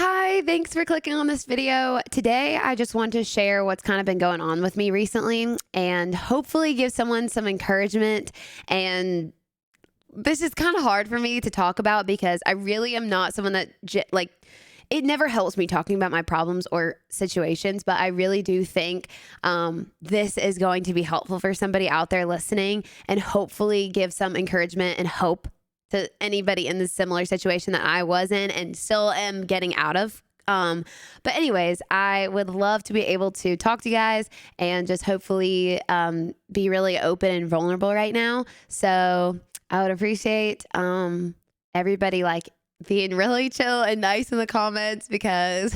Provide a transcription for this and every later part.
Hi, thanks for clicking on this video. Today, I just want to share what's kind of been going on with me recently and hopefully give someone some encouragement. And this is kind of hard for me to talk about because I really am not someone that it never helps me talking about my problems or situations, but I really do think this is going to be helpful for somebody out there listening and hopefully give some encouragement and hope to anybody in the similar situation that I was in and still am getting out of. But anyways, I would love to be able to talk to you guys and just hopefully be really open and vulnerable right now. So I would appreciate everybody being really chill and nice in the comments because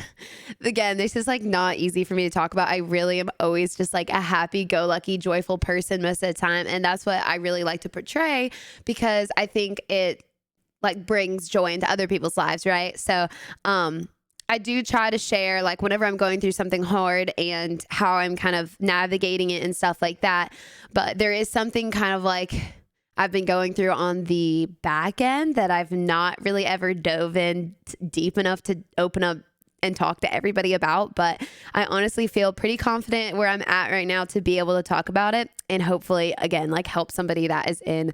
again, this is not easy for me to talk about. I really am always just a happy-go-lucky, joyful person most of the time. And that's what I really like to portray because I think it brings joy into other people's lives, right? So I do try to share whenever I'm going through something hard and how I'm kind of navigating it and stuff like that. But there is something kind of I've been going through on the back end that I've not really ever dove in deep enough to open up and talk to everybody about. But I honestly feel pretty confident where I'm at right now to be able to talk about it and hopefully, again, help somebody that is in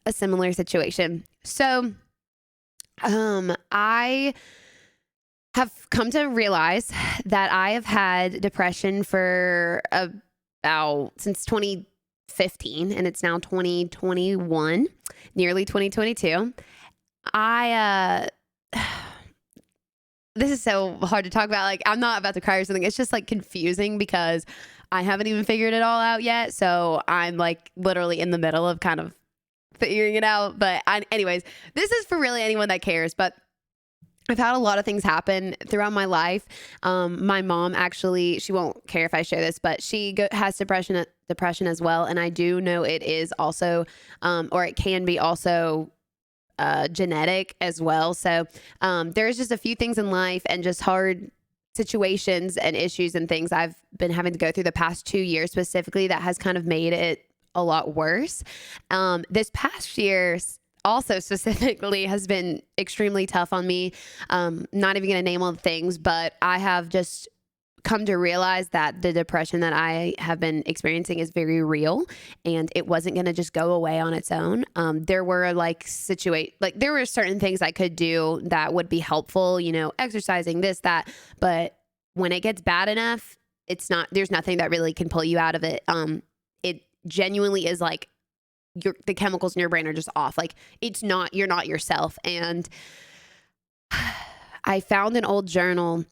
a similar situation. So I have come to realize that I have had depression for about since 2015 and it's now 2021, nearly 2022. This is so hard to talk about. I'm not about to cry or something. It's just confusing because I haven't even figured it all out yet. So I'm literally in the middle of kind of figuring it out. But anyways, this is for really anyone that cares. But I've had a lot of things happen throughout my life. My mom actually, she won't care if I share this, but she has depression as well. And I do know it is also, or it can be also genetic as well. So there's just a few things in life and just hard situations and issues and things I've been having to go through the past 2 years specifically that has kind of made it a lot worse. This past year also specifically has been extremely tough on me. Not even going to name all the things, but I have just come to realize that the depression that I have been experiencing is very real and it wasn't going to just go away on its own. There were there were certain things I could do that would be helpful, exercising, this, that, but when it gets bad enough, there's nothing that really can pull you out of it. It genuinely is the chemicals in your brain are just off. You're not yourself. And I found an old journal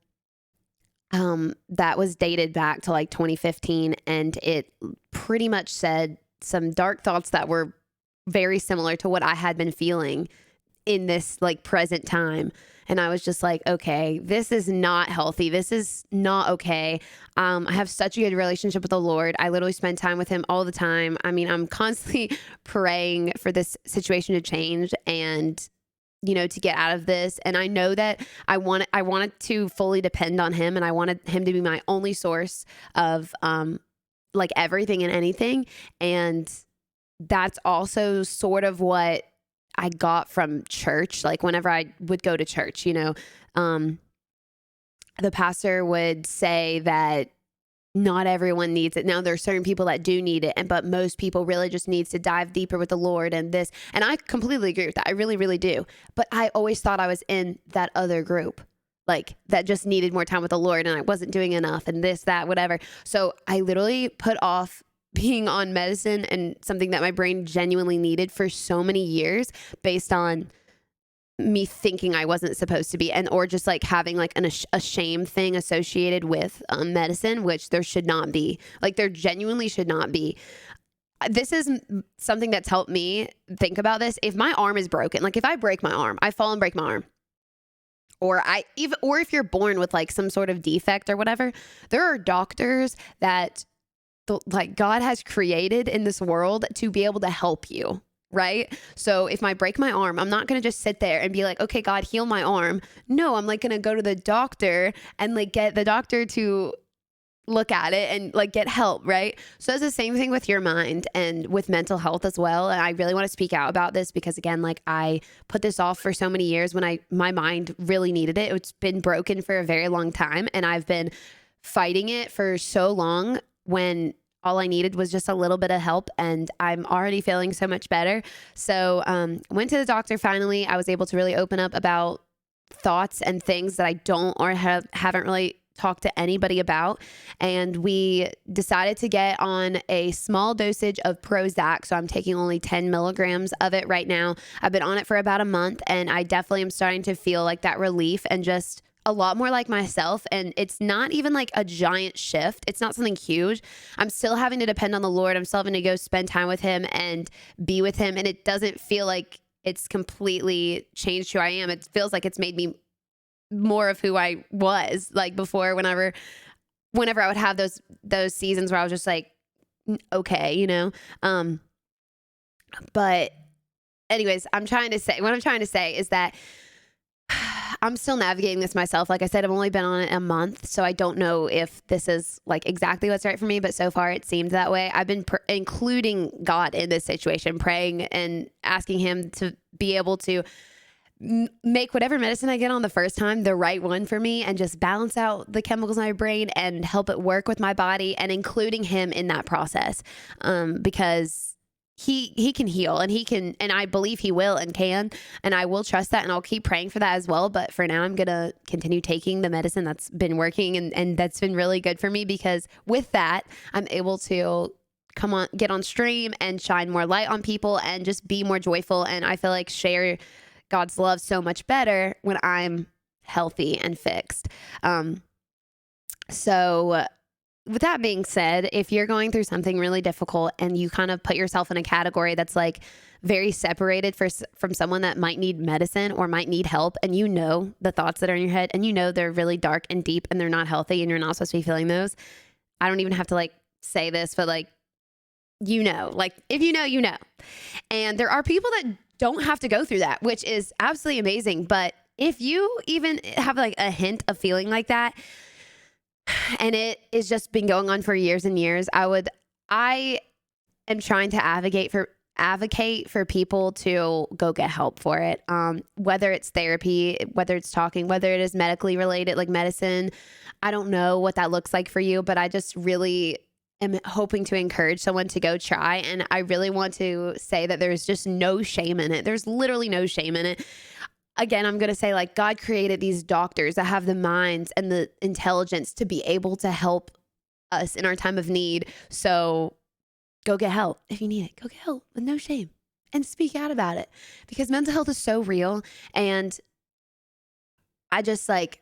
that was dated back to 2015. And it pretty much said some dark thoughts that were very similar to what I had been feeling in this present time. And I was just okay, this is not healthy. This is not okay. I have such a good relationship with the Lord. I literally spend time with him all the time. I mean, I'm constantly praying for this situation to change and, to get out of this. And I know that I wanted to fully depend on him and I wanted him to be my only source of, everything and anything. And that's also sort of what I got from church. Whenever I would go to church, the pastor would say that not everyone needs it. Now there are certain people that do need it, but most people really just needs to dive deeper with the Lord and this. And I completely agree with that. I really, really do. But I always thought I was in that other group, that just needed more time with the Lord and I wasn't doing enough and this, that, whatever. So I literally put off being on medicine and something that my brain genuinely needed for so many years based on me thinking I wasn't supposed to be or just having a shame thing associated with medicine, which there should not be. There genuinely should not be. This is something that's helped me think about this. If my arm is broken, if I break my arm, I fall and break my arm, or if you're born with some sort of defect or whatever, there are doctors that God has created in this world to be able to help you, right? So if I break my arm, I'm not going to just sit there and be okay, God, heal my arm. No, I'm going to go to the doctor and get the doctor to look at it and like get help, right? So it's the same thing with your mind and with mental health as well. And I really want to speak out about this because again, like I put this off for so many years when my mind really needed it. It's been broken for a very long time and I've been fighting it for so long when all I needed was just a little bit of help and I'm already feeling so much better. So went to the doctor finally. I was able to really open up about thoughts and things that I don't or haven't really talked to anybody about. And we decided to get on a small dosage of Prozac. So I'm taking only 10 milligrams of it right now. I've been on it for about a month and I definitely am starting to feel like that relief and just a lot more like myself. And it's not even like a giant shift. It's not something huge. I'm still having to depend on the Lord. I'm still having to go spend time with him and be with him. And it doesn't feel like it's completely changed who I am. It feels like it's made me more of who I was like before, whenever I would have those seasons where I was just like, okay, you know? But anyways, what I'm trying to say is that I'm still navigating this myself. Like I said, I've only been on it a month, so I don't know if this is like exactly what's right for me, but so far it seemed that way. I've been including God in this situation, praying and asking him to be able to make whatever medicine I get on the first time the right one for me and just balance out the chemicals in my brain and help it work with my body and including him in that process. Because he can heal and he can, and I believe he will and can, and I will trust that and I'll keep praying for that as well. But for now, I'm going to continue taking the medicine that's been working and that's been really good for me because with that, I'm able to get on stream and shine more light on people and just be more joyful. And I feel like share God's love so much better when I'm healthy and fixed. So with that being said, if you're going through something really difficult and you kind of put yourself in a category that's like very separated from someone that might need medicine or might need help, and you know the thoughts that are in your head and you know they're really dark and deep and they're not healthy and you're not supposed to be feeling those, I don't even have to like say this, but like, you know, like if you know, you know. And there are people that don't have to go through that, which is absolutely amazing. But if you even have like a hint of feeling like that, and it has just been going on for years and years, I am trying to advocate for people to go get help for it. Whether it's therapy, whether it's talking, whether it is medically related, like medicine. I don't know what that looks like for you, but I just really am hoping to encourage someone to go try. And I really want to say that there's just no shame in it. There's literally no shame in it. Again, I'm going to say like God created these doctors that have the minds and the intelligence to be able to help us in our time of need. So go get help. If you need it, go get help with no shame and speak out about it because mental health is so real. And I just like,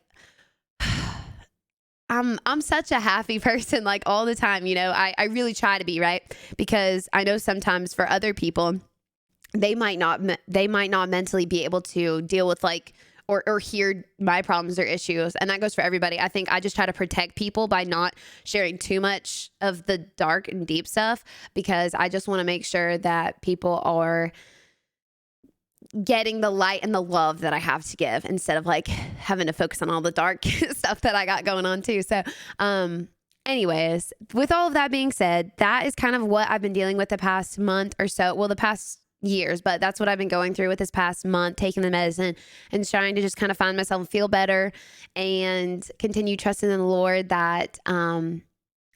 I'm such a happy person like all the time, you know. I really try to be, right? Because I know sometimes for other people, they might not mentally be able to deal with like or hear my problems or issues. And that goes for everybody. I think I just try to protect people by not sharing too much of the dark and deep stuff because I just want to make sure that people are getting the light and the love that I have to give instead of like having to focus on all the dark stuff that I got going on too. So, anyways, with all of that being said, that is kind of what I've been dealing with the past month or so. Well, the past years, but that's what I've been going through with this past month, taking the medicine and trying to just kind of find myself and feel better and continue trusting in the Lord that,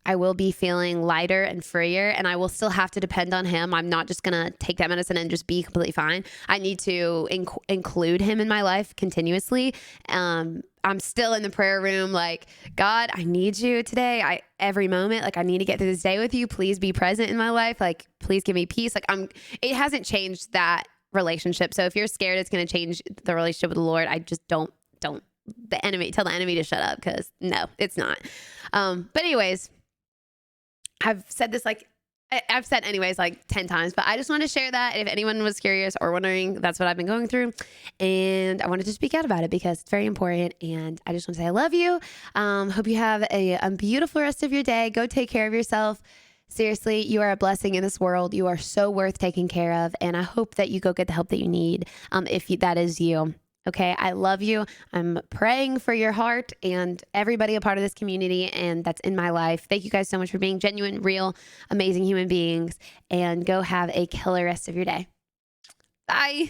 I will be feeling lighter and freer and I will still have to depend on him. I'm not just going to take that medicine and just be completely fine. I need to include him in my life continuously. I'm still in the prayer room like, God, I need you today. Every moment, like I need to get through this day with you. Please be present in my life. Like, please give me peace. Like it hasn't changed that relationship. So if you're scared it's going to change the relationship with the Lord, I just don't tell the enemy to shut up, because no, it's not. But anyways, I've said this I've said anyways like 10 times, but I just wanted to share that if anyone was curious or wondering, that's what I've been going through. And I wanted to speak out about it because it's very important. And I just want to say I love you. Hope you have a beautiful rest of your day. Go take care of yourself. Seriously, you are a blessing in this world. You are so worth taking care of. And I hope that you go get the help that you need if that is you. Okay. I love you. I'm praying for your heart and everybody a part of this community and that's in my life. Thank you guys so much for being genuine, real, amazing human beings. And go have a killer rest of your day. Bye.